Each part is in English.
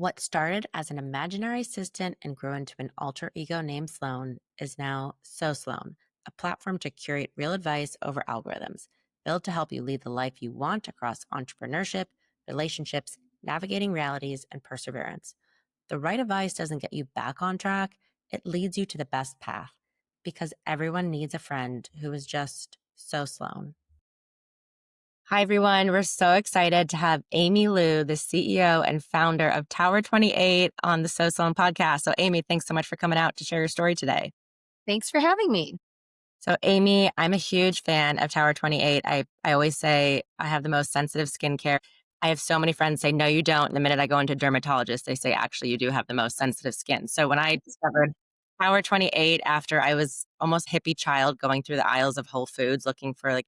What started as an imaginary assistant and grew into an alter ego named Sloane is now Sloane, a platform to curate real advice over algorithms, built to help you lead the life you want across entrepreneurship, relationships, navigating realities, and perseverance. The right advice doesn't get you back on track, it leads you to the best path because everyone needs a friend who is just Sloane. Hi, everyone. We're so excited to have Amy Liu, the CEO and founder of Tower 28 on the Sloane podcast. So, Amy, thanks so much for coming out to share your story today. Thanks for having me. So, Amy, I'm a huge fan of Tower 28. I always say I have the most sensitive skincare. I have so many friends say, no, you don't. And the minute I go into a dermatologist, they say, actually, you do have the most sensitive skin. So, when I discovered Tower 28 after I was almost hippie child going through the aisles of Whole Foods looking for like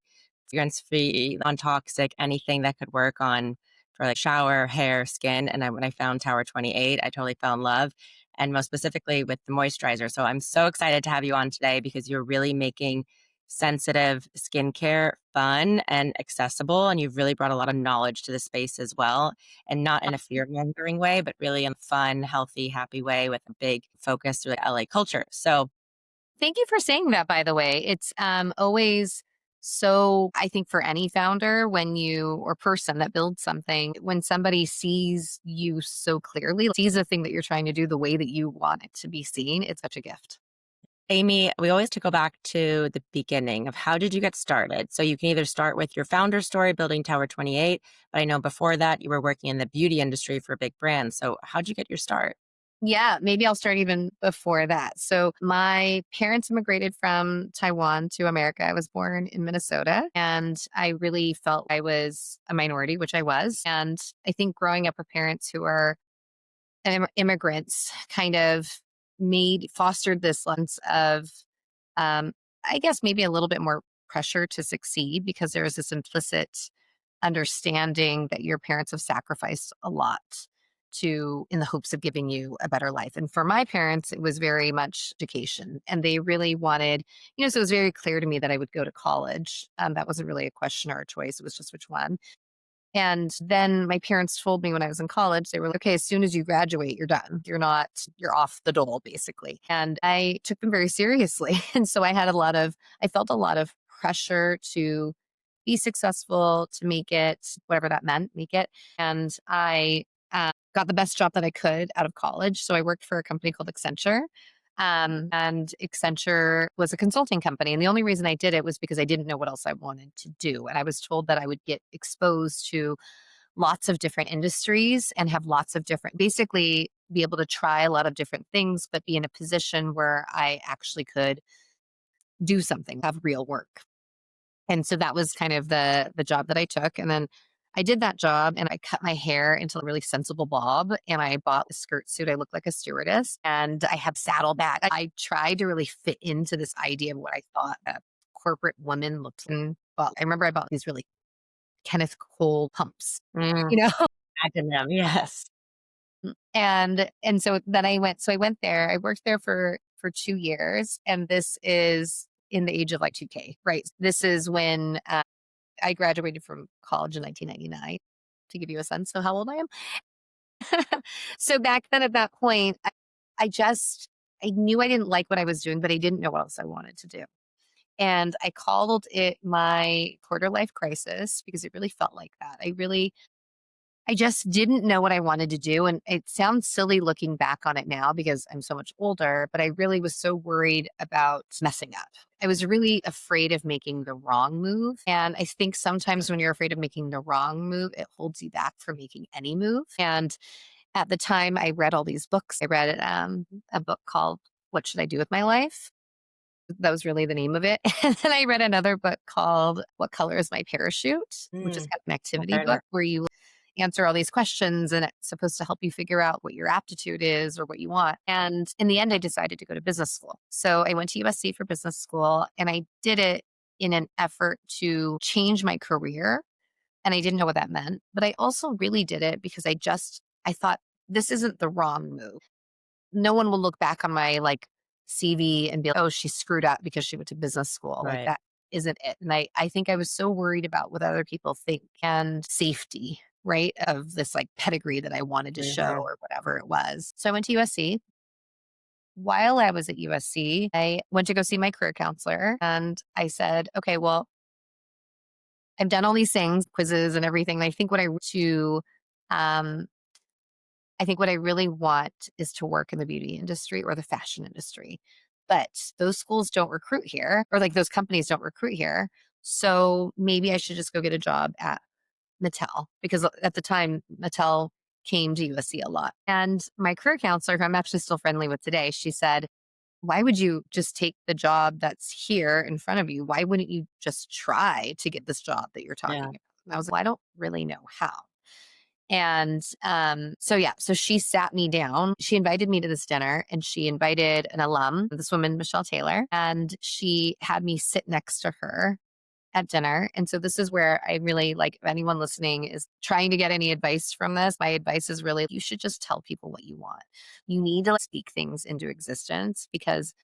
fragrance free, non toxic, anything that could work on for like shower, hair, skin. And when I found Tower 28, I totally fell in love and most specifically with the moisturizer. So I'm so excited to have you on today because you're really making sensitive skincare fun and accessible. And you've really brought a lot of knowledge to the space as well. And not in a fear mongering way, but really in a fun, healthy, happy way with a big focus through the LA culture. So Thank you for saying that, by the way. It's always so, I think, for any founder, when you or person that builds something, when somebody sees you so clearly, sees a thing that you're trying to do the way that you want it to be seen, it's such a gift. Amy, we always to go back to the beginning of how did you get started? So you can either start with your founder story, building Tower 28, but I know before that you were working in the beauty industry for a big brand. So how'd you get your start? Yeah, maybe I'll start even before that. So, my parents immigrated from Taiwan to America. I was born in Minnesota, and I really felt I was a minority, which I was. And I think growing up with parents who are immigrants kind of fostered this sense of, um, I guess, maybe a little bit more pressure to succeed because there is this implicit understanding that your parents have sacrificed a lot to in the hopes of giving you a better life. And for my parents, it was very much education. And they really wanted, so it was very clear to me that I would go to college. That wasn't really a question or a choice. It was just which one. And then my parents told me when I was in college, they were like, okay, as soon as you graduate, you're done. You're off the dole, basically. And I took them very seriously. And so I felt a lot of pressure to be successful, to make it, whatever that meant, make it. And I got the best job that I could out of college. So I worked for a company called Accenture. And Accenture was a consulting company. And the only reason I did it was because I didn't know what else I wanted to do. And I was told that I would get exposed to lots of different industries and have lots of different, basically be able to try a lot of different things, but be in a position where I actually could do something, have real work. And so that was kind of the job that I took. And then I did that job and I cut my hair into a really sensible bob and I bought a skirt suit. I looked like a stewardess and I had saddlebag. I tried to really fit into this idea of what I thought a corporate woman looked in. Well, I remember I bought these really Kenneth Cole pumps, Mm, you know? imagine them. Yes. And so then I went there. I worked there for 2 years and this is in the age of like 2K, right? This is when I graduated from college in 1999 to give you a sense of how old I am. So back then at that point, I knew I didn't like what I was doing, but I didn't know what else I wanted to do. And I called it my quarter life crisis because it really felt like that. I just didn't know what I wanted to do. And it sounds silly looking back on it now because I'm so much older, but I really was so worried about messing up. I was really afraid of making the wrong move. And I think sometimes when you're afraid of making the wrong move, it holds you back from making any move. And at the time, I read all these books. I read a book called What Should I Do with My Life? That was really the name of it. And then I read another book called What Color is My Parachute, which is Mm, kind of an I've activity heard that. book where you answer all these questions and it's supposed to help you figure out what your aptitude is or what you want. And in the end, I decided to go to business school. So I went to USC for business school and I did it in an effort to change my career. And I didn't know what that meant, but I also really did it because I thought this isn't the wrong move. No one will look back on my CV and be like, oh, she screwed up because she went to business school. Like Right. that isn't it. And I think I was so worried about what other people think and safety right? Of this like pedigree that I wanted to show Mhm. or whatever it was. So I went to USC. While I was at USC, I went to go see my career counselor and I said, okay, well, I've done all these things, quizzes and everything. And um, I think what I really want is to work in the beauty industry or the fashion industry. But those schools don't recruit here, or like those companies don't recruit here. So maybe I should just go get a job at Mattel because at the time, Mattel came to USC a lot. And my career counselor, who I'm actually still friendly with today, she said, why would you just take the job that's here in front of you? Why wouldn't you just try to get this job that you're talking Yeah. about? And I was like, well, I don't really know how. And so yeah, so she sat me down. She invited me to this dinner and she invited an alum, this woman, Michelle Taylor, and she had me sit next to her at dinner. And so this is where I really like if anyone listening is trying to get any advice from this. My advice is really you should just tell people what you want. You need to like, speak things into existence because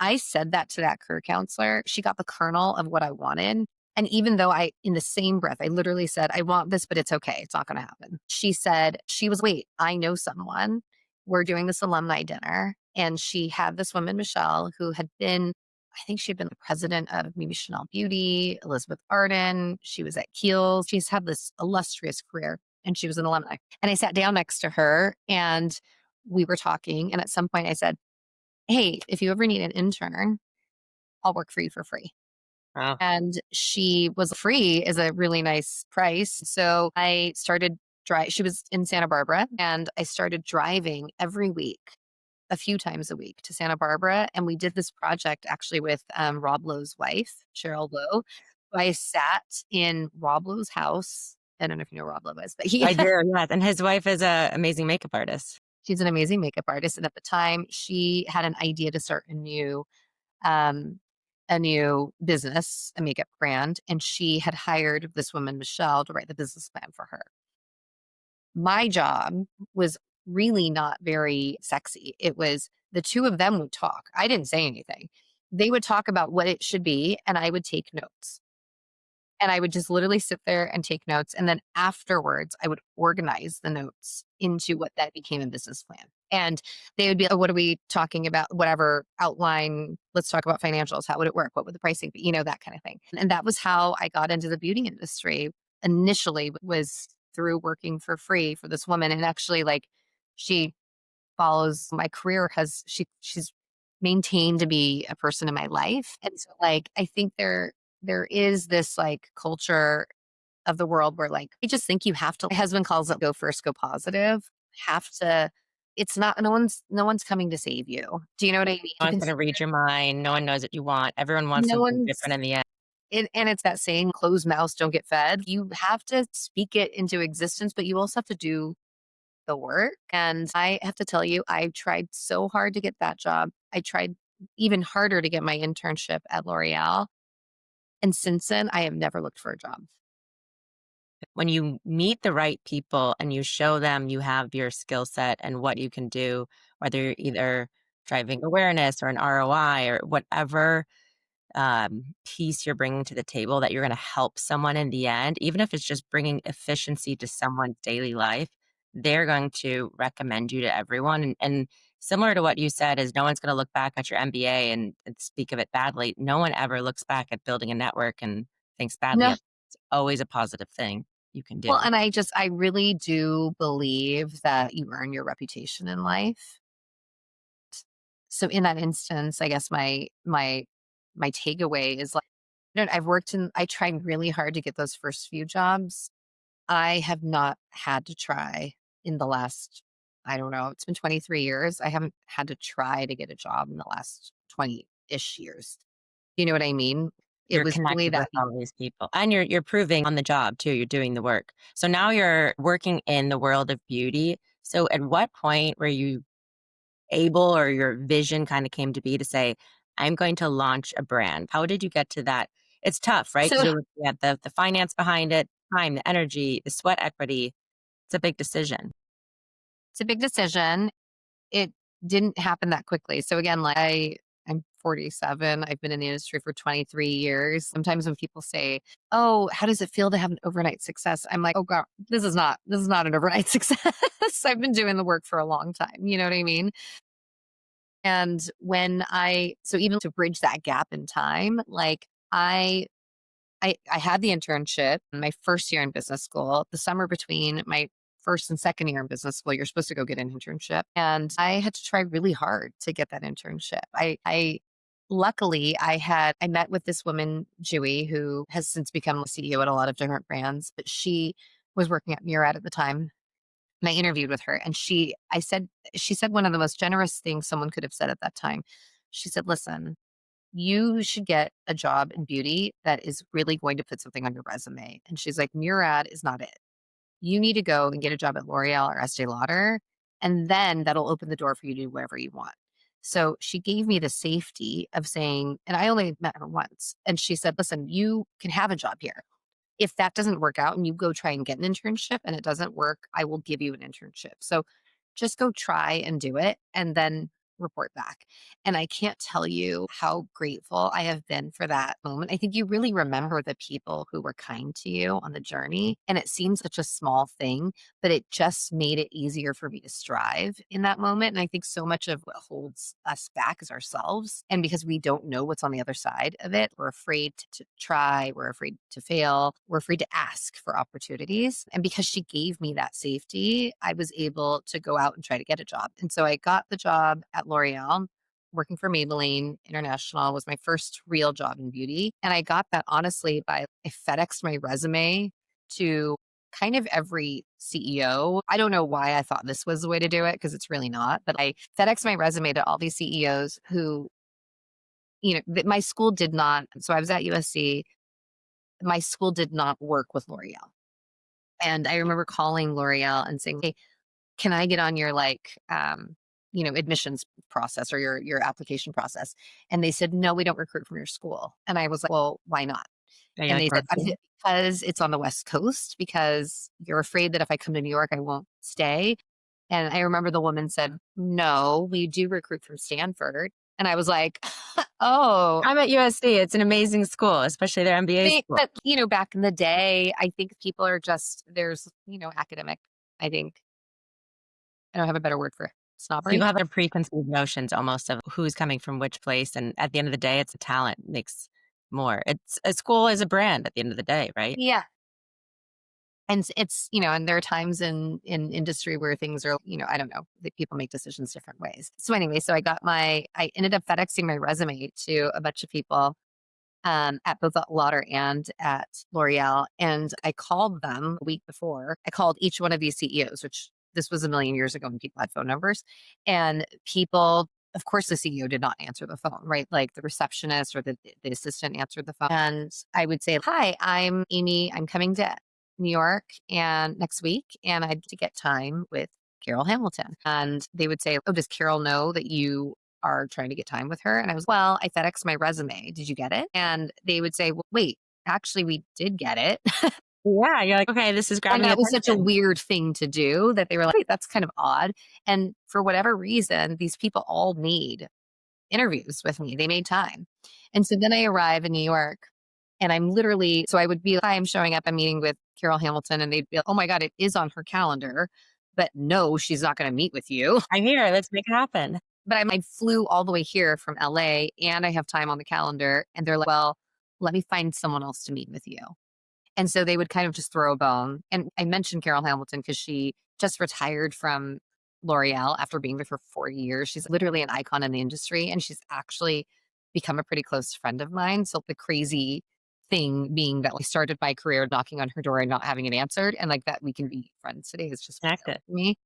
I said that to that career counselor. She got the kernel of what I wanted. And even though in the same breath, I literally said, I want this, but it's okay. It's not going to happen. She said, wait, I know someone. We're doing this alumni dinner. And she had this woman, Michelle, who had been, I think she had been the president of maybe Chanel Beauty, Elizabeth Arden. She was at Kiehl's. She's had this illustrious career and she was an alumni. And I sat down next to her and we were talking. And at some point I said, hey, if you ever need an intern, I'll work for you for free. Wow. And she was free is a really nice price. So I started she was in Santa Barbara and I started driving every week, a few times a week to Santa Barbara. And we did this project actually with Rob Lowe's wife, Cheryl Lowe. I sat in Rob Lowe's house. I don't know if you know Rob Lowe is, but he I do, yes, and his wife is a amazing makeup artist. she's an amazing makeup artist. And at the time she had an idea to start um, a new business, a makeup brand, and she had hired this woman, Michelle, to write the business plan for her. My job was really not very sexy. It was the two of them would talk. I didn't say anything. They would talk about what it should be, and I would take notes. And I would just literally sit there and take notes. And then afterwards, I would organize the notes into what that became a business plan. And they would be, oh, what are we talking about? Whatever outline, let's talk about financials. How would it work? What would the pricing be? That kind of thing. And that was how I got into the beauty industry initially was through working for free for this woman. And actually like she follows my career she's maintained to be a person in my life. And so like I think there is this like culture of the world where like I just think you have to my husband calls it go first, go positive. Have to it's not no one's coming to save you. Do you know what I mean? No You one's can gonna read your mind, no one knows what you want, everyone wants no something one's different in the end. and it's that saying closed mouths don't get fed. You have to speak it into existence, but you also have to do the work. And I have to tell you, I tried so hard to get that job. I tried even harder to get my internship at L'Oreal. And since then, I have never looked for a job. When you meet the right people and you show them you have your skill set and what you can do, whether you're either driving awareness or an ROI or whatever piece you're bringing to the table that you're going to help someone in the end, even if it's just bringing efficiency to someone's daily life, they're going to recommend you to everyone. And similar to what you said, is no one's going to look back at your MBA and speak of it badly. No one ever looks back at building a network and thinks badly No. of it. It's always a positive thing you can do. Well, and I really do believe that you earn your reputation in life. So in that instance, I guess my takeaway is like, I tried really hard to get those first few jobs. I have not had to try in the last, I don't know, it's been 23 years. I haven't had to try to get a job in the last 20-ish years. You know what I mean? It You're was really connected with that all these people, and you're proving on the job too, you're doing the work. So now you're working in the world of beauty. So at what point were you able or your vision kinda came to be to say, "I'm going to launch a brand"? How did you get to that? It's tough, right? Because 'Cause so you're looking at the finance behind it, time, the energy, the sweat equity. It's a big decision. it's a big decision. It didn't happen that quickly. So again, like I'm 47. I've been in the industry for 23 years. Sometimes when people say, "Oh, how does it feel to have an overnight success?" I'm like, "Oh god, this is not an overnight success. I've been doing the work for a long time." You know what I mean? And so even to bridge that gap in time, like I had the internship in my first year in business school. The summer between my first and second year in business school, you're supposed to go get an internship. And I had to try really hard to get that internship. I luckily I met with this woman, Jewy, who has since become the CEO at a lot of different brands, but she was working at Murad at the time. And I interviewed with her and she said one of the most generous things someone could have said at that time. She said, "Listen, you should get a job in beauty that is really going to put something on your resume." And she's like, "Murad is not it. You need to go and get a job at L'Oreal or Estee Lauder, and then that'll open the door for you to do whatever you want." So she gave me the safety of saying, and I only met her once, and she said, "Listen, you can have a job here. If that doesn't work out and you go try and get an internship and it doesn't work, I will give you an internship. So just go try and do it and then report back." And I can't tell you how grateful I have been for that moment. I think you really remember the people who were kind to you on the journey. And it seems such a small thing, but it just made it easier for me to strive in that moment. And I think so much of what holds us back is ourselves. And because we don't know what's on the other side of it, we're afraid to try, we're afraid to fail, we're afraid to ask for opportunities. And because she gave me that safety, I was able to go out and try to get a job. And so I got the job at L'Oreal. Working for Maybelline International was my first real job in beauty. And I got that honestly by I FedExed my resume to kind of every CEO. I don't know why I thought this was the way to do it because it's really not, but I FedExed my resume to all these CEOs who, my school did not. So I was at USC. My school did not work with L'Oreal. And I remember calling L'Oreal and saying, "Hey, can I get on your admissions process or your application process?" And they said, "No, we don't recruit from your school." And I was like, "Well, why not?" Are you And like, they said, "Rossi?" Because it's on the West Coast, because you're afraid that if I come to New York, I won't stay." And I remember the woman said, "No, we do recruit from Stanford." And I was like, "Oh." I'm at USC. It's an amazing school, especially their MBA school. But, back in the day, I think people are there's, academic, I think, I don't have a better word for snobbery. People have their preconceived notions almost of who's coming from which place, and at the end of the day, it's a talent makes more. It's a school is a brand at the end of the day, right? Yeah. And and there are times in industry where things are, I don't know, that people make decisions different ways. So anyway, so I ended up FedExing my resume to a bunch of people at both Lauder and at L'Oreal. And I called them a week before. I called each one of these CEOs, which this was a million years ago when people had phone numbers. And people, of course, the CEO did not answer the phone, right? Like the receptionist or the assistant answered the phone. And I would say, "Hi, I'm Amy. I'm coming to New York and next week, and I'd to get time with Carol Hamilton." And they would say, "Oh, does Carol know that you are trying to get time with her?" And I was, "Well, I FedExed my resume. Did you get it?" And they would say, "Well, wait, actually, we did get it." Yeah, you're like, "Okay, this is And grabbing that was such a attention." weird thing to do that they were like, "Wait, that's kind of odd." And for whatever reason, these people all made interviews with me. They made time. And so then I arrive in New York and so I would be like, "Hi, I'm showing up. I'm meeting with Carol Hamilton." And they'd be like, "Oh my God, it is on her calendar. But no, she's not going to meet with you." I'm here, let's make it happen. But I flew all the way here from LA and I have time on the calendar. And they're like, "Well, let me find someone else to meet with you." And so they would kind of just throw a bone. And I mentioned Carol Hamilton because she just retired from L'Oreal after being there for 40 years. She's literally an icon in the industry and she's actually become a pretty close friend of mine. So the crazy thing being that we started my career knocking on her door and not having it answered, and like that we can be friends today is just wild Connected. to me.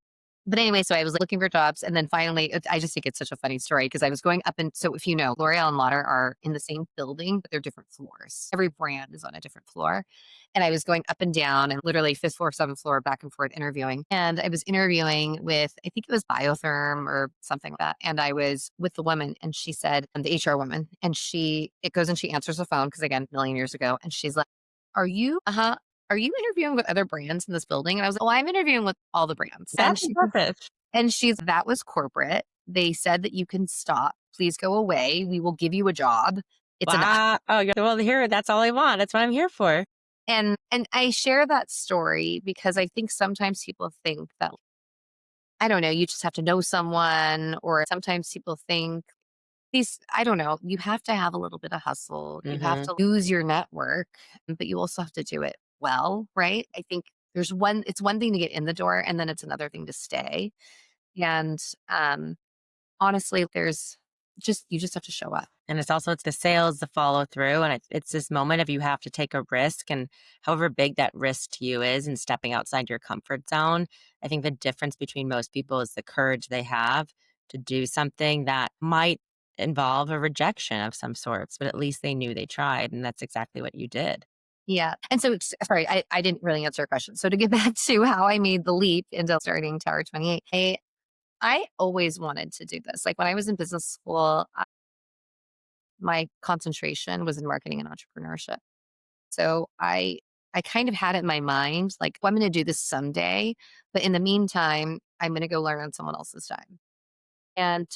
But anyway, so I was looking for jobs, and then finally, I just think it's such a funny story because I was going up and so if you know, L'Oreal and Lauder are in the same building, but they're different floors. Every brand is on a different floor. And I was going up and down and literally fifth floor, seventh floor, back and forth interviewing. And I was interviewing with, I think it was Biotherm or something like that. And I was with the woman and she said, the HR woman, and it goes and she answers the phone because again, a million years ago. And she's like, are you interviewing with other brands in this building?" And I was like, "Oh, I'm interviewing with all the brands." That's impressive. That was corporate. They said that you can stop. Please go away. We will give you a job. It's enough. Wow. Oh, well, here, that's all I want. That's what I'm here for. And I share that story because I think sometimes people think that, I don't know, you just have to know someone, or sometimes people think these, I don't know, you have to have a little bit of hustle. You have Hmm. to use your network, but you also have to do it well, right? I think it's one thing to get in the door, and then it's another thing to stay. And honestly, you just have to show up. And it's the sales, the follow through. And it's this moment of you have to take a risk. And however big that risk to you is and stepping outside your comfort zone, I think the difference between most people is the courage they have to do something that might involve a rejection of some sorts, but at least they knew they tried. And that's exactly what you did. Yeah. And so, sorry, I didn't really answer your question. So to get back to how I made the leap into starting Tower 28, I always wanted to do this. Like when I was in business school, my concentration was in marketing and entrepreneurship. So I kind of had it in my mind, like, well, I'm going to do this someday, but in the meantime, I'm going to go learn on someone else's time. And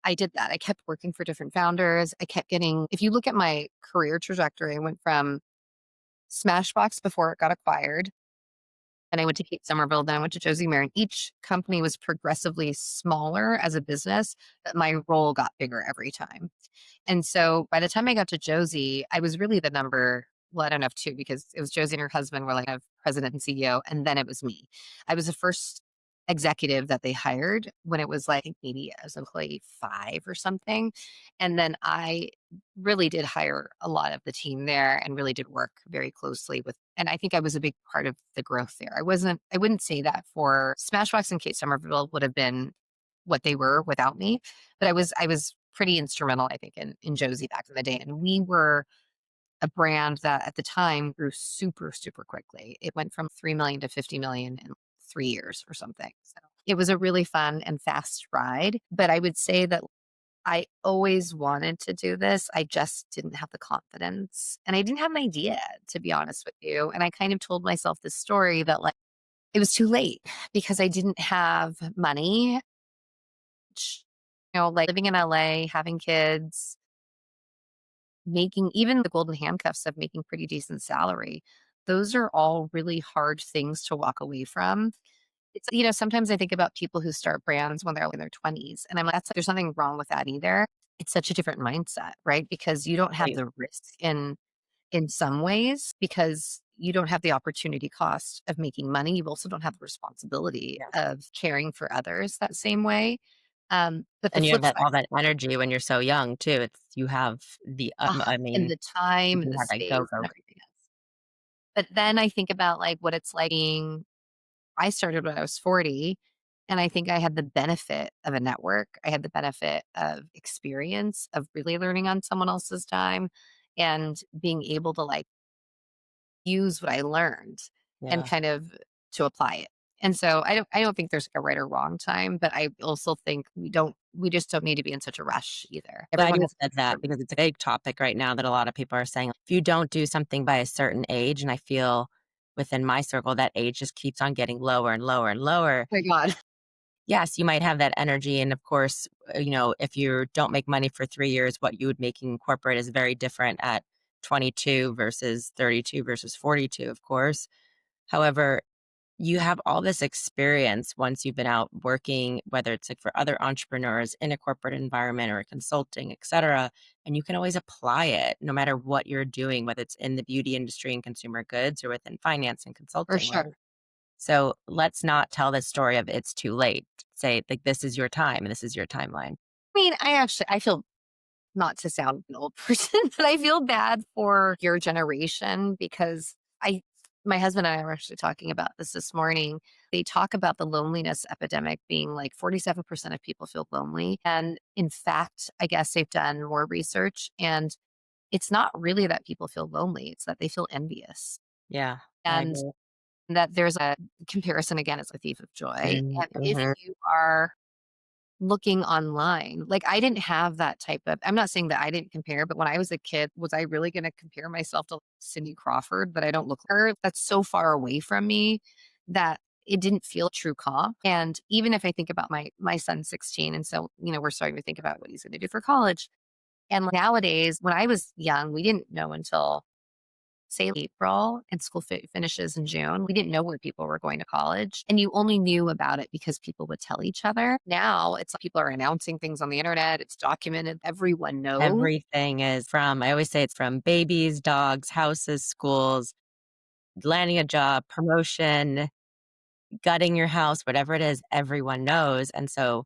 I did that. I kept working for different founders. I kept getting, if you look at my career trajectory, I went from Smashbox before it got acquired. And I went to Kate Somerville, then I went to Josie Marin. Each company was progressively smaller as a business, but my role got bigger every time. And so by the time I got to Josie, I was really the number, well, I don't know if two, because it was Josie and her husband were like president and CEO, and then it was me. I was the first executive that they hired when it was like maybe as employee 5 or something. And then I really did hire a lot of the team there and really did work very closely with, and I think I was a big part of the growth there. I wouldn't say that for Smashbox and Kate Somerville would have been what they were without me, but I was pretty instrumental, I think, in Josie back in the day. And we were a brand that at the time grew super, super quickly. It went from 3 million to 50 million in 3 years or something. So it was a really fun and fast ride. But I would say that I always wanted to do this. I just didn't have the confidence, and I didn't have an idea, to be honest with you. And I kind of told myself this story that like it was too late because I didn't have money, like living in LA, having kids, making even the golden handcuffs of making pretty decent salary. Those are all really hard things to walk away from. Sometimes I think about people who start brands when they're in their 20s, and I'm like, there's nothing wrong with that either. It's such a different mindset, right? Because you don't have Right. the risk in some ways, because you don't have the opportunity cost of making money. You also don't have the responsibility Yeah. of caring for others that same way. But the And you have flip that side, all that energy when you're so young too. You have I and mean, the time you and do the have that go space and go. everything else. But then I think about like what it's like I started when I was 40, and I think I had the benefit of a network. I had the benefit of experience of really learning on someone else's time and being able to like use what I learned and Yeah. kind of to apply it. And so I don't think there's like a right or wrong time, but I also think we just don't need to be in such a rush either. Glad Everyone you has said that because it's a big topic right now that a lot of people are saying, if you don't do something by a certain age, and I feel within my circle that age just keeps on getting lower and lower and lower. oh my God. Yes, you might have that energy, and of course, if you don't make money for 3 years, what you would make in corporate is very different at 22 versus 32 versus 42, of course. However, you have all this experience once you've been out working, whether it's like for other entrepreneurs in a corporate environment or consulting, et cetera, and you can always apply it no matter what you're doing, whether it's in the beauty industry and consumer goods or within finance and For consulting, right? sure. So let's not tell this story of it's too late. Say like this is your time and this is your timeline. I mean, I feel, not to sound an old person, but I feel bad for your generation because I my husband and I were actually talking about this morning. They talk about the loneliness epidemic being like 47% of people feel lonely. And in fact, I guess they've done more research, and it's not really that people feel lonely, it's that they feel envious. Yeah, I And agree. that there's a comparison again is a thief of joy. And if Mm-hmm. you are looking online. Like, I didn't have that type of, I'm not saying that I didn't compare, but when I was a kid, was I really gonna compare myself to Cindy Crawford that I don't look like her? That's so far away from me that it didn't feel true calm. And even if I think about my son's 16, and so, we're starting to think about what he's going to do for college. And nowadays, when I was young, we didn't know until say April and school finishes in June. We didn't know where people were going to college. And you only knew about it because people would tell each other. Now it's like people are announcing things on the internet. It's documented. Everyone knows. Everything is from, I always say it's from babies, dogs, houses, schools, landing a job, promotion, gutting your house, whatever it is, everyone knows. And so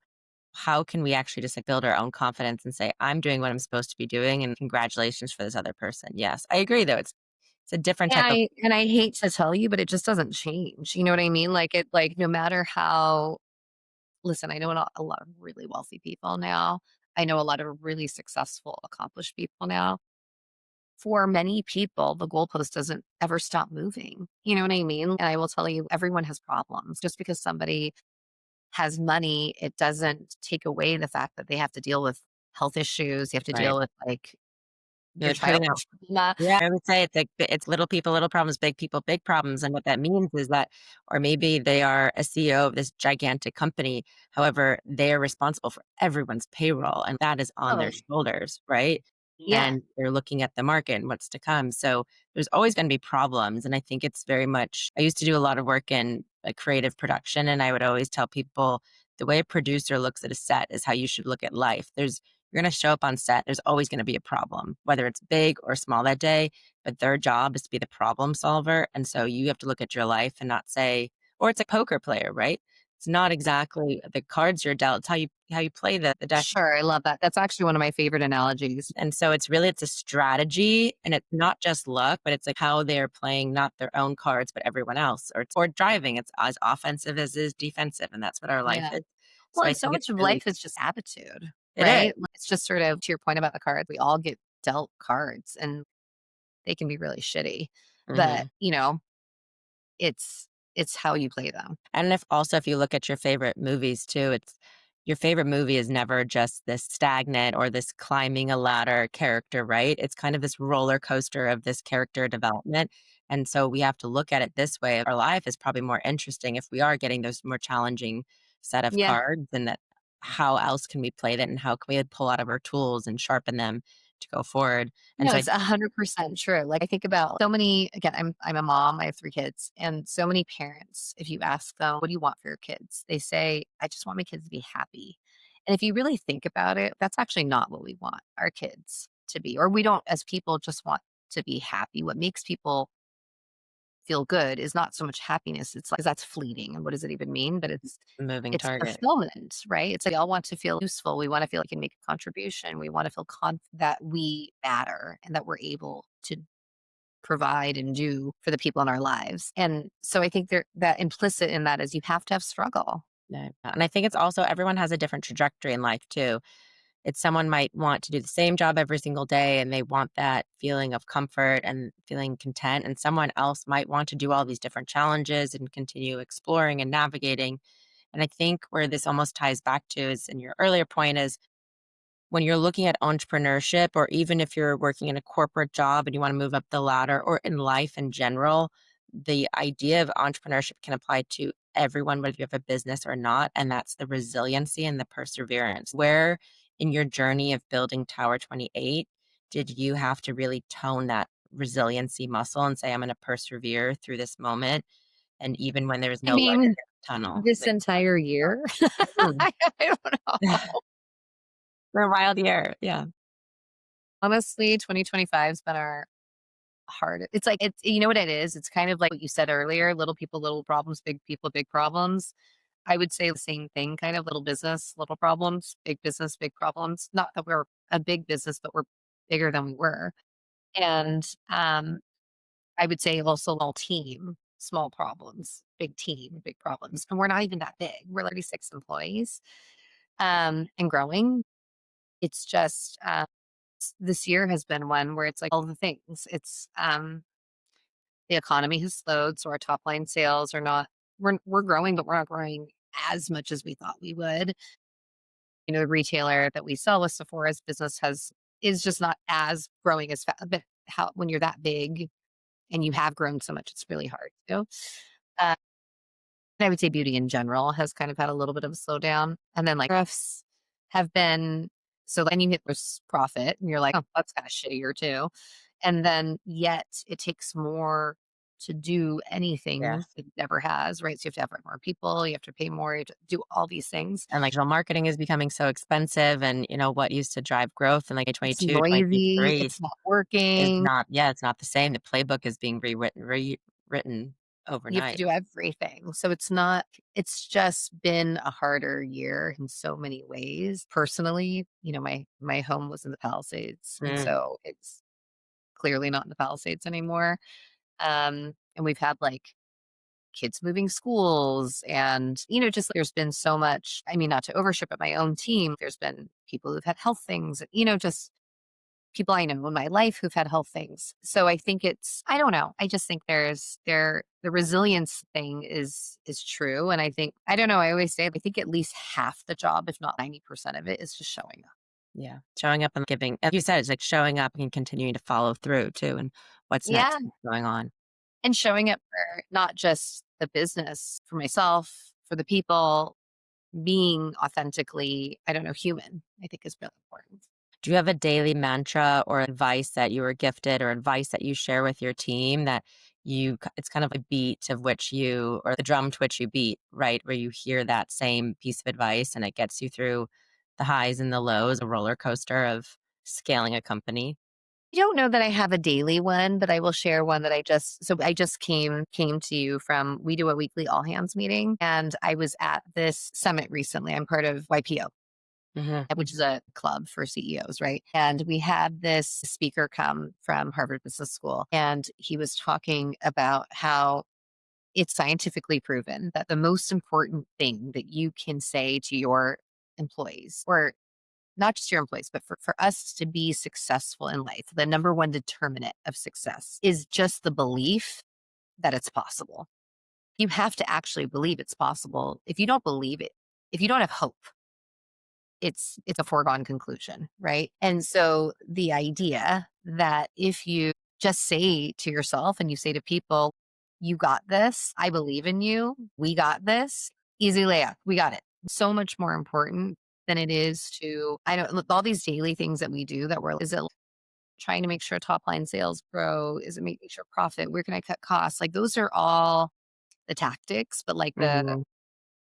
how can we actually just like build our own confidence and say, I'm doing what I'm supposed to be doing and congratulations for this other person. Yes. I agree though. It's a different And type of I hate to tell you, but it just doesn't change. You know what I mean? Like no matter how listen, I know a lot of really wealthy people now. I know a lot of really successful, accomplished people now. For many people, the goalpost doesn't ever stop moving. You know what I mean? And I will tell you, everyone has problems. Just because somebody has money, it doesn't take away the fact that they have to deal with health issues. You have to right. deal with like your They're child putting out has trauma. yeah, I would say it's like it's little people, little problems, big people, big problems, and what that means is that or maybe they are a CEO of this gigantic company, however, they are responsible for everyone's payroll, and that is on their Oh, shoulders, right? yeah. And they're looking at the market and what's to come, so there's always gonna be problems, and I think it's very much I used to do a lot of work in, creative production, and I would always tell people, "The way a producer looks at a set is how you should look at life." You're gonna show up on set, there's always gonna be a problem, whether it's big or small that day, but their job is to be the problem solver, and so you have to look at your life and not say or it's a poker player, right? It's not exactly the cards you're dealt, it's how you play the deck, Sure. I love that. That's actually one of my favorite analogies. and so it's a strategy, and it's not just luck, but it's, like, how they're playing not their own cards, but everyone else, or driving, it's as offensive as it is defensive, and that's what our life Yeah. is. Well, So I and so think it's much of really life is just attitude, it is. right? Like, it's just sort of to your point about the cards, we all get dealt cards and they can be really shitty. But, Mhm. it's how you play them. And if you look at your favorite movies too, it's your favorite movie is never just this stagnant or this climbing a ladder character, right? It's kind of this roller coaster of this character development. And so we have to look at it this way. Our life is probably more interesting if we are getting those more challenging set of Yeah. cards and that how else can we play that and how can we pull out of our tools and sharpen them to go forward. And No, so I it's 100% true. Like, I think about so many again, I'm a mom, I have 3 kids, and so many parents, if you ask them, "What do you want for your kids?" They say, "I just want my kids to be happy." And if you really think about it, that's actually not what we want our kids to be, or we don't as people just want to be happy. What makes people feel good is not so much happiness. It's like 'cause that's fleeting. And what does it even mean? But moving it's target. fulfillment, right? It's like we all want to feel useful. We want to feel like we can make a contribution. We want to feel that we matter and that we're able to provide and do for the people in our lives. And so I think that implicit in that is you have to have struggle. Yeah. And I think it's also everyone has a different trajectory in life too. It's someone might want to do the same job every single day and they want that feeling of comfort and feeling content. And someone else might want to do all these different challenges and continue exploring and navigating. And I think where this almost ties back to is in your earlier point is when you're looking at entrepreneurship, or even if you're working in a corporate job and you want to move up the ladder, or in life in general, the idea of entrepreneurship can apply to everyone, whether you have a business or not. And that's the resiliency and the perseverance. Where in your journey of building Tower 28 did you have to really tone that resiliency muscle and say, I'm going to persevere through this moment? And even when there's I no light at mean, the tunnel, this entire year, mm, I don't know. for a wild year. Yeah. Honestly, 2025's been our hard. It's like you know what it is? It's kind of like what you said earlier, little people, little problems, big people, big problems. I would say the same thing, kind of little business, little problems, big business, big problems. Not that we're a big business, but we're bigger than we were. And I would say also small team, small problems, big team, big problems. And we're not even that big. We're 36 employees and growing. It's just this year has been one where it's like all the things. It's the economy has slowed, so our top line sales are not. We're growing, but we're not growing as much as we thought we would. The retailer that we sell with Sephora's business is just not as growing as fast. But how when you're that big and you have grown so much, it's really hard. Uh, I would say beauty in general has kind of had a little bit of a slowdown. And then like tariffs have been so then you hit this profit and you're like, oh, that's kind of shittier too. And then yet it takes more to do anything Yes. it ever has, right? So you have to have more people, you have to pay more, you have to do all these things. And, like, digital marketing is becoming so expensive and, what used to drive growth in, like, It's 2022, noisy, 2023 it's not is working. not yeah, it's not the same. The playbook is being rewritten You have to overnight. do everything. So it's just been a harder year in so many ways. Personally, my home was in the Palisades, and Mm. so it's clearly not in the Palisades anymore. And we've had like kids moving schools and, just there's been so much, I mean, not to overship at my own team, there's been people who've had health things, just people I know in my life who've had health things. So I think I don't know. I just think the resilience thing is true. And I think, I don't know, I always say, I think at least half the job, if not 90% of it is just showing up. Yeah. Showing up and giving like you said, it's like showing up and continuing to follow through too, and what's Yeah. next, what's going on. And showing up for not just the business, for myself, for the people, being authentically, I don't know, human, I think is really important. Do you have a daily mantra or advice that you were gifted or advice that you share with your team that it's kind of a beat of which you or the drum to which you beat, right? Where you hear that same piece of advice and it gets you through the highs and the lows, a roller coaster of scaling a company? I don't know that I have a daily one, but I will share one that I just came to you from. We do a weekly all hands meeting, and I was at this summit recently. I'm part of YPO, Hmm. which is a club for CEOs, right? And we had this speaker come from Harvard Business School, and he was talking about how it's scientifically proven that the most important thing that you can say to your employees, or not just your employees, but for us to be successful in life, the number one determinant of success is just the belief that it's possible. You have to actually believe it's possible. If you don't believe it, if you don't have hope, it's a foregone conclusion, right? And so the idea that if you just say to yourself and you say to people, you got this, I believe in you, we got this, easy layup, we got it. So much more important than it is to, I don't look, all these daily things that we do that is it trying to make sure top line sales grow? Is it making sure profit? Where can I cut costs? Like those are all the tactics, but like Hmm.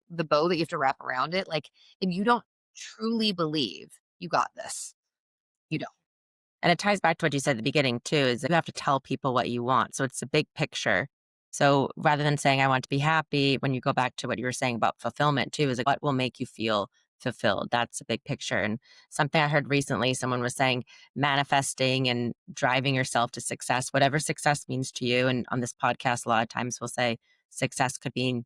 the bow that you have to wrap around it, like if you don't truly believe you got this, you don't. And it ties back to what you said at the beginning too, is that you have to tell people what you want. So it's a big picture. So rather than saying, I want to be happy, when you go back to what you were saying about fulfillment too, is like, what will make you feel fulfilled? That's a big picture. And something I heard recently, someone was saying manifesting and driving yourself to success, whatever success means to you. And on this podcast, a lot of times we'll say success could mean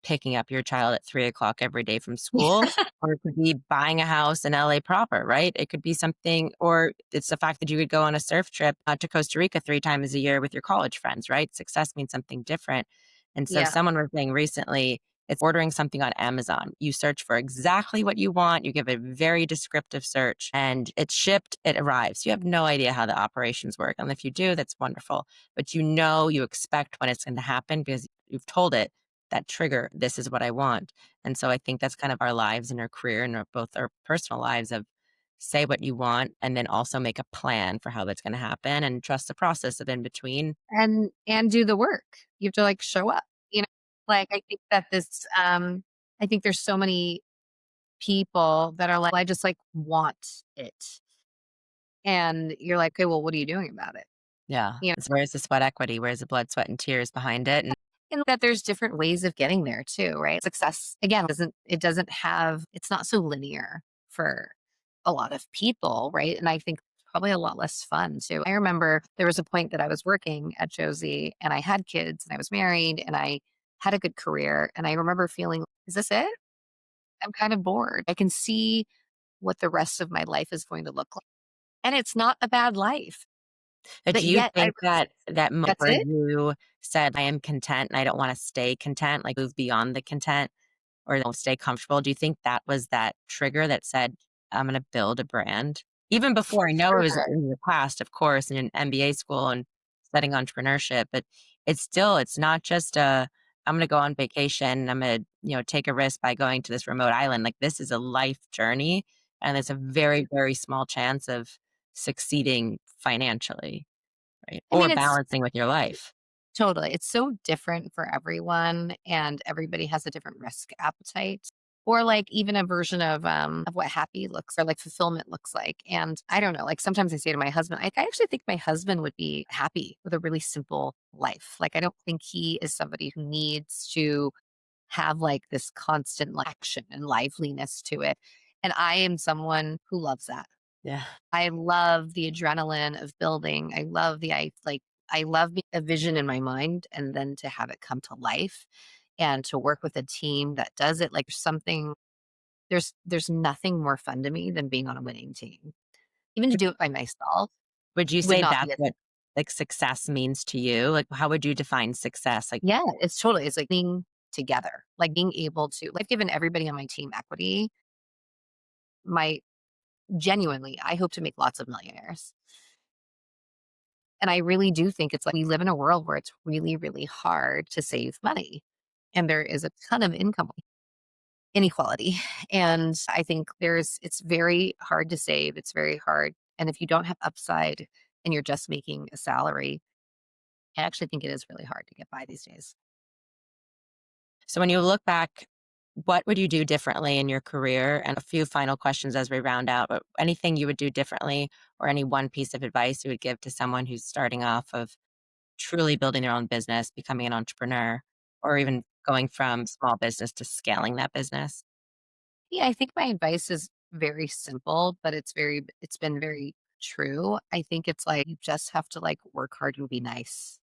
picking up your child at 3 o'clock every day from school, or it could be buying a house in LA proper, right? It could be something, or it's the fact that you could go on a surf trip to Costa Rica 3 times a year with your college friends, right? Success means something different. And so Yeah. someone was saying recently, it's ordering something on Amazon. You search for exactly what you want, you give a very descriptive search, and it's shipped, it arrives. You have no idea how the operations work. And if you do, that's wonderful. But you expect when it's going to happen because you've told it that trigger, this is what I want. And so I think that's kind of our lives and our career and both our personal lives of say what you want and then also make a plan for how that's going to happen and trust the process of in between. And do the work. You have to like show up, you know? Like I think that I think there's so many people that are like, I just like want it. And you're like, okay, well, what are you doing about it? Yeah. You know, It's where's the sweat equity? Where's the blood, sweat, and tears behind it? And and that there's different ways of getting there too, right? Success again doesn't have it's not so linear for a lot of people, right? And I think probably a lot less fun too. I remember there was a point that I was working at Josie and I had kids and I was married and I had a good career and I remember feeling, is this it? I'm kind of bored. I can see what the rest of my life is going to look like. And it's not a bad life. but But do you yet I think that that moment that's where it? you said, I am content and I don't want to stay content, like move beyond the content or don't stay comfortable, do you think that was that trigger that said, I'm going to build a brand? Even For before, I know it was sure. in your past, of course, in an MBA school and studying entrepreneurship, but it's not just a I'm going to go on vacation. I'm going to, take a risk by going to this remote island. Like this is a life journey and it's a very, very small chance of succeeding financially, right? I Or mean, it's balancing with your life. totally. It's so different for everyone, and everybody has a different risk appetite, or like even a version of what happy looks or like fulfillment looks like. And I don't know. Like sometimes I say to my husband, I actually think my husband would be happy with a really simple life. Like I don't think he is somebody who needs to have like this constant like, action and liveliness to it. And I am someone who loves that. Yeah. I love the adrenaline of building. I love a vision in my mind and then to have it come to life and to work with a team that does it like something there's nothing more fun to me than being on a winning team. Even to do it by myself Would you would say not that's be as what, like, success means to you? Like, how would you define success? Like, yeah, it's like being together, like being able to like given everybody on my team equity, my genuinely, I hope to make lots of millionaires. And I really do think it's like we live in a world where it's really, really hard to save money. And there is a ton of income inequality. And I think it's very hard to save. It's very hard. And if you don't have upside and you're just making a salary, I actually think it is really hard to get by these days. so when you look back, what would you do differently in your career? And a few final questions as we round out, but anything you would do differently or any one piece of advice you would give to someone who's starting off of truly building their own business, becoming an entrepreneur, or even going from small business to scaling that business? Yeah, I think my advice is very simple, but it's been very true. I think it's like you just have to like work hard and be nice,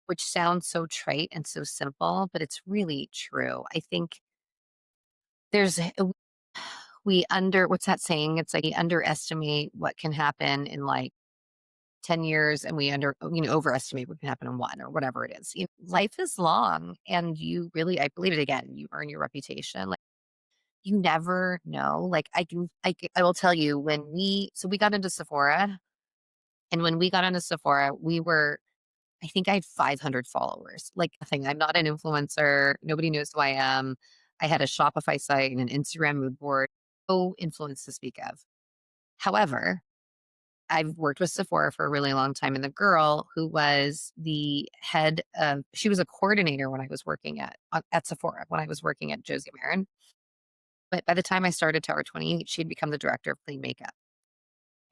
which sounds so trite and so simple, but it's really true. I think there's we under what's that saying? It's like we underestimate what can happen in like 10 years and we overestimate what can happen in one or whatever it is. Life is long and you really, I believe it again, you earn your reputation. Like you never know. Like I will tell you so we got into Sephora, and when we got into Sephora, I think I had 500 followers, like nothing. I'm not an influencer. Nobody knows who I am. I had a Shopify site and an Instagram mood board, no influence to speak of. However, I've worked with Sephora for a really long time. And the girl who was she was a coordinator when I was working at Sephora, when I was working at Josie Marin. But by the time I started Tower 28, she had become the director of clean makeup.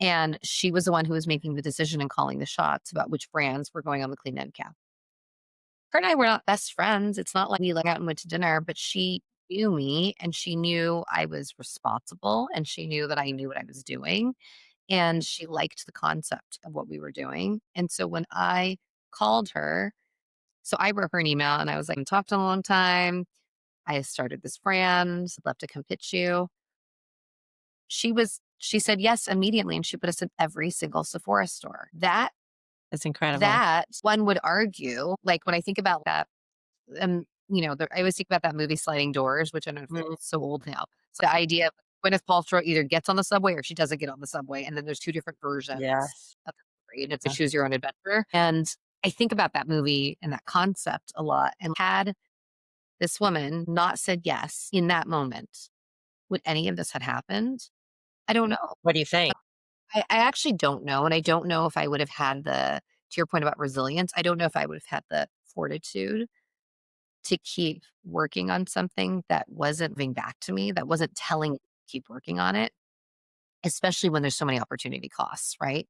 And she was the one who was making the decision and calling the shots about which brands were going on the clean end cap. Her and I were not best friends. It's not like we went out and went to dinner, but she knew me and she knew I was responsible and she knew that I knew what I was doing. And she liked the concept of what we were doing. And so when I called her, so I wrote her an email and I was like, "I talked in a long time. I started this brand. I'd love to come pitch you." She said yes immediately and she put us in every single Sephora store. That's incredible. That one would argue, like when I think about that, I always think about that movie Sliding Doors, which I know Mm, it's so old now. So the idea of Gwyneth Paltrow either gets on the subway or she doesn't get on the subway, and then there's two different versions yes. of the story, and it's a choose your own adventure. And I think about that movie and that concept a lot. And had this woman not said yes in that moment, would any of this had happened? I don't know. What do you think? I actually don't know, and I don't know if I would have had to your point about resilience, I don't know if I would have had the fortitude to keep working on something that wasn't giving back to me, that wasn't telling me to keep working on it, especially when there's so many opportunity costs, right?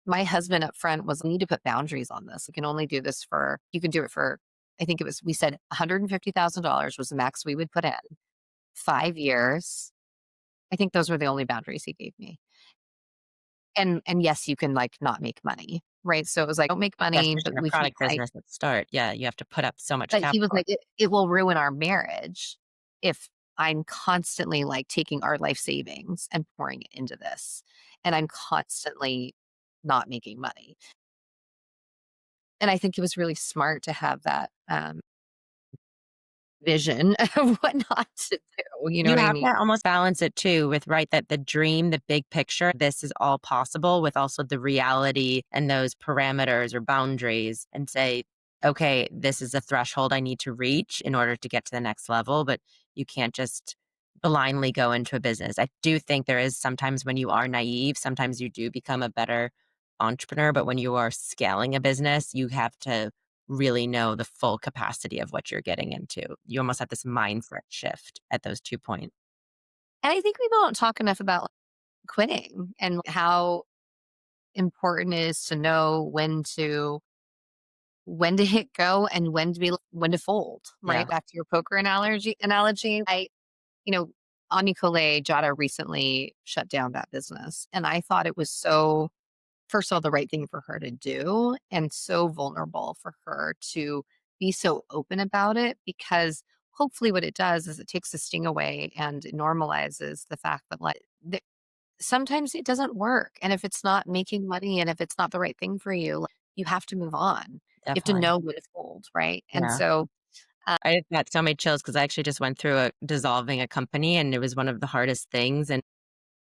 My husband up front was, "We need to put boundaries on this. We can only do this you can do it for," I think we said $150,000 was the max we would put in, 5 years. I think those were the only boundaries he gave me. And yes, you can like not make money, right? So it was like, "Don't make Yeah, money, especially but in a we can product like," business at the start. Yeah, you have to put up so much but he was capital. like, "It will ruin our marriage if I'm constantly like taking our life savings and pouring it into this, and I'm constantly not making money." And I think it was really smart to have that vision of what not to do. You know You what I have mean? to almost balance it too with, right, that the dream, the big picture, this is all possible with also the reality and those parameters or boundaries and say, okay, this is a threshold I need to reach in order to get to the next level, but you can't just blindly go into a business. I do think there is sometimes when you are naive, sometimes you do become a better entrepreneur, but when you are scaling a business, you have to really know the full capacity of what you're getting into. You almost have this mindset shift at those 2 points. And I think people don't talk enough about quitting and how important it is to know when to hit go and when to fold, right? Yeah, Back to your poker analogy. You know, Ani Collet Jada recently shut down that business. And I thought it was so, first of all, the right thing for her to do and so vulnerable for her to be so open about it because hopefully what it does is it takes the sting away and it normalizes the fact that sometimes it doesn't work. And if it's not making money and if it's not the right thing for you, like, you have to move on. You have to definitely. know when to fold, right? And Yeah. so, I just got so many chills because I actually just went through dissolving a company, and it was one of the hardest things, and,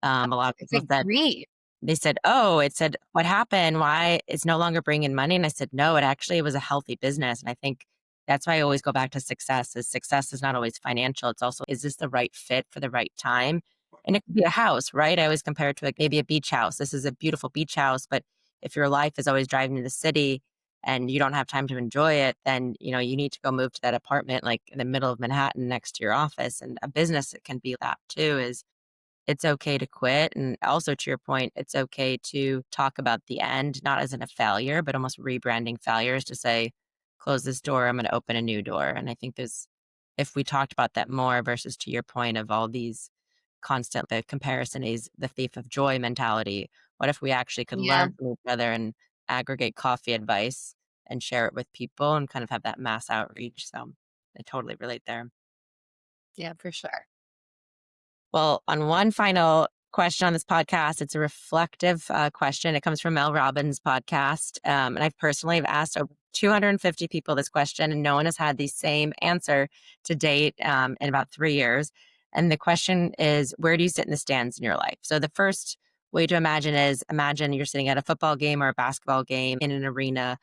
a lot of it's people like said grief. they said, "Oh," it said, "What happened? Why it's no longer bringing money?" And I said, "No, it actually was a healthy business." And I think that's why I always go back to success is not always financial. It's also, is this the right fit for the right time? And it could be a house, right? I always compare it to, like, maybe a beach house. This is a beautiful beach house, but if your life is always driving to the city and you don't have time to enjoy it, then, you need to go move to that apartment, like, in the middle of Manhattan next to your office. And a business, it can be that too, is it's okay to quit. And also, to your point, it's okay to talk about the end, not as in a failure, but almost rebranding failures to say, close this door, I'm going to open a new door. And I think if we talked about that more versus to your point of all these constant, the comparison is the thief of joy mentality. What if we actually could Yeah. learn from each other and aggregate coffee advice and share it with people and kind of have that mass outreach? So I totally relate there. Yeah, for sure. Well, on one final question on this podcast, it's a reflective question. It comes from Mel Robbins' podcast. And I've personally have asked over 250 people this question, and no one has had the same answer to date in about 3 years. And the question is, where do you sit in the stands in your life? So the first way to imagine is, imagine you're sitting at a football game or a basketball game in an arena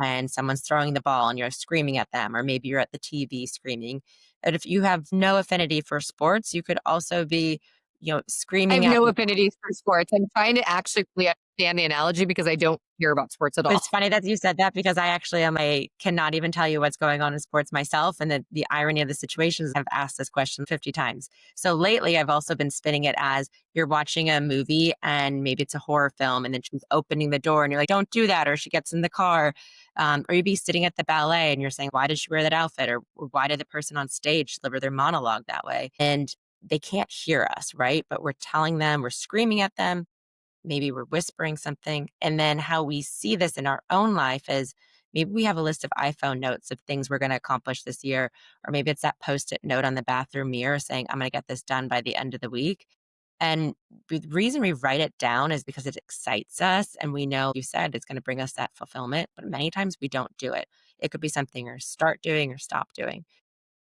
and someone's throwing the ball and you're screaming at them, or maybe you're at the TV screaming. And if you have no affinity for sports, you could also be, I have screaming at. no affinities for sports. I'm trying to actually understand the analogy because I don't hear about sports at all. It's funny that you said that because I actually cannot even tell you what's going on in sports myself. And the irony of the situation is I've asked this question 50 times. So lately, I've also been spinning it as you're watching a movie and maybe it's a horror film and then she's opening the door and you're like, don't do that. Or she gets in the car. Or you'd be sitting at the ballet and you're saying, why did she wear that outfit? Or why did the person on stage deliver their monologue that way? And they can't hear us, right? But we're telling them, we're screaming at them, maybe we're whispering something. And then how we see this in our own life is maybe we have a list of iPhone notes of things we're going to accomplish this year. Or maybe it's that post it note on the bathroom mirror saying, I'm going to get this done by the end of the week. And the reason we write it down is because it excites us. And we know, you said, it's going to bring us that fulfillment. But many times we don't do it. It could be something or start doing or stop doing.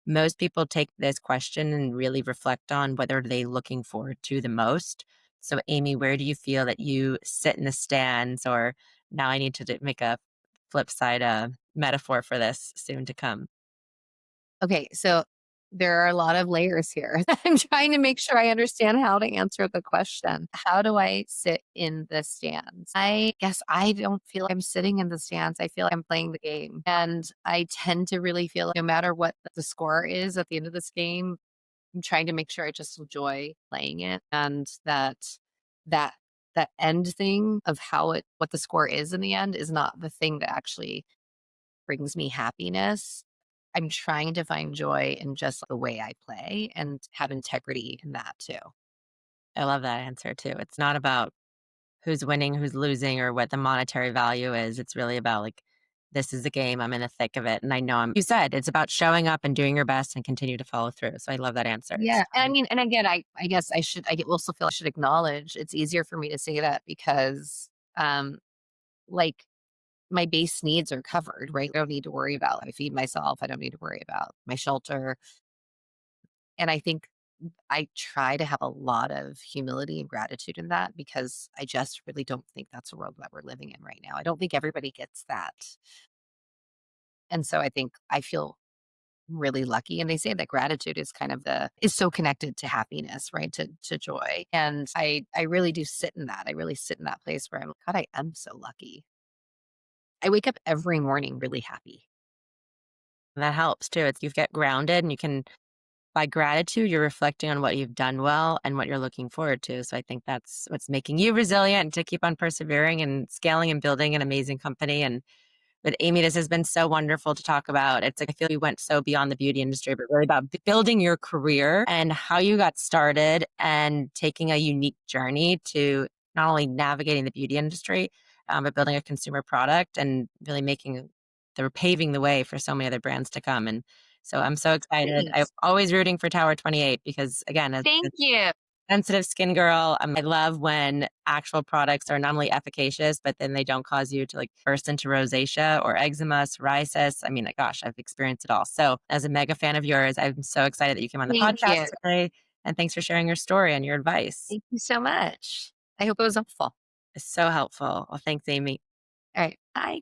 Most people take this question and really reflect on what are they looking forward to the most. So, Amy, where do you feel that you sit in the stands? Or now I need to make a flip side metaphor for this soon to come. Okay, so there are a lot of layers here. I'm trying to make sure I understand how to answer the question. How do I sit in the stands? I guess I don't feel like I'm sitting in the stands. I feel like I'm playing the game. And I tend to really feel like no matter what the score is at the end of this game, I'm trying to make sure I just enjoy playing it and that that end thing of what the score is in the end is not the thing that actually brings me happiness. I'm trying to find joy in just the way I play and have integrity in that too. I love that answer too. It's not about who's winning, who's losing, or what the monetary value is. It's really about, like, this is the game. I'm in the thick of it. And I know you said it's about showing up and doing your best and continue to follow through. So I love that answer. Yeah. And I mean, and again, I guess also feel I should acknowledge it's easier for me to say that because, like my base needs are covered, right? I don't need to worry about, I feed myself. I don't need to worry about my shelter. And I think I try to have a lot of humility and gratitude in that because I just really don't think that's the world that we're living in right now. I don't think everybody gets that. And so I think I feel really lucky. And they say that gratitude is kind of is so connected to happiness, right? To joy. And I really do sit in that. I really sit in that place where I'm like, God, I am so lucky. I wake up every morning really happy. And that helps too. It's you get grounded and you can by gratitude, you're reflecting on what you've done well and what you're looking forward to. So I think that's what's making you resilient to keep on persevering and scaling and building an amazing company. And with Amy, this has been so wonderful to talk about. It's like I feel we went so beyond the beauty industry, but really about building your career and how you got started and taking a unique journey to not only navigating the beauty industry, but building a consumer product and really making the paving the way for so many other brands to come. And so I'm so excited. I'm Thanks. always rooting for Tower 28 because again, as Thank you. sensitive skin girl. I love when actual products are not only efficacious, but then they don't cause you to like burst into rosacea or eczema, psoriasis. I mean, like, gosh, I've experienced it all. So, as a mega fan of yours, I'm so excited that you came on the Thank podcast you. today. And thanks for sharing your story and your advice. Thank you so much. I hope it was helpful. It's so helpful. Well, thanks, Amy. All right. Bye.